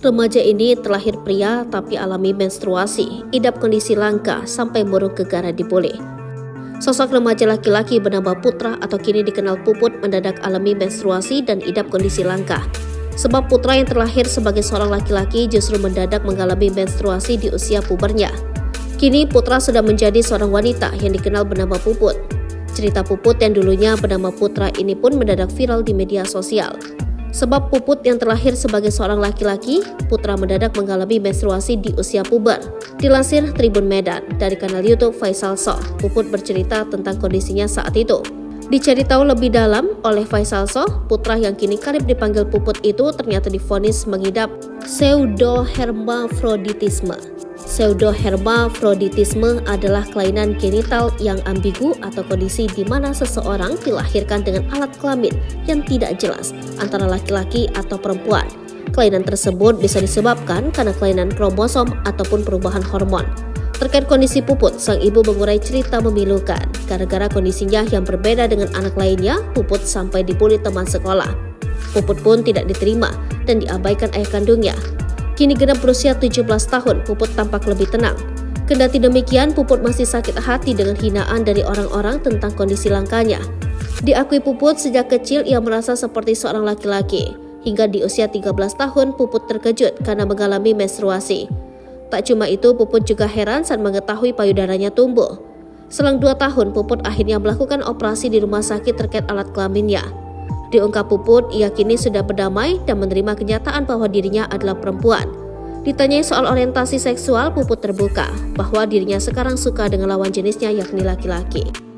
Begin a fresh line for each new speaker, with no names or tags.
Remaja ini terlahir pria tapi alami menstruasi, idap kondisi langka sampai murung gegara dibully. Sosok remaja laki-laki bernama Putra atau kini dikenal Puput mendadak alami menstruasi dan idap kondisi langka. Sebab Putra yang terlahir sebagai seorang laki-laki justru mendadak mengalami menstruasi di usia pubernya. Kini Putra sudah menjadi seorang wanita yang dikenal bernama Puput. Cerita Puput yang dulunya bernama Putra ini pun mendadak viral di media sosial. Sebab Puput yang terlahir sebagai seorang laki-laki, Putra mendadak mengalami menstruasi di usia puber. Dilansir Tribun Medan dari kanal YouTube Faisal Soh, Puput bercerita tentang kondisinya saat itu. Dicari tahu lebih dalam oleh Faisal Soh, Putra yang kini kerap dipanggil Puput itu ternyata divonis mengidap pseudohermafroditisme. Pseudohermafroditisme adalah kelainan genital yang ambigu atau kondisi di mana seseorang dilahirkan dengan alat kelamin yang tidak jelas antara laki-laki atau perempuan. Kelainan tersebut bisa disebabkan karena kelainan kromosom ataupun perubahan hormon. Terkait kondisi Puput, sang ibu mengurai cerita memilukan. Gara-gara kondisinya yang berbeda dengan anak lainnya, Puput sampai dibully teman sekolah. Puput pun tidak diterima dan diabaikan ayah kandungnya. Kini genap berusia 17 tahun, Puput tampak lebih tenang. Kendati demikian, Puput masih sakit hati dengan hinaan dari orang-orang tentang kondisi langkanya. Diakui Puput, sejak kecil ia merasa seperti seorang laki-laki. Hingga di usia 13 tahun, Puput terkejut karena mengalami menstruasi. Tak cuma itu, Puput juga heran saat mengetahui payudaranya tumbuh. Selang 2 tahun, Puput akhirnya melakukan operasi di rumah sakit terkait alat kelaminnya. Diungkap Puput, ia kini sudah berdamai dan menerima kenyataan bahwa dirinya adalah perempuan. Ditanyai soal orientasi seksual, Puput terbuka bahwa dirinya sekarang suka dengan lawan jenisnya yakni laki-laki.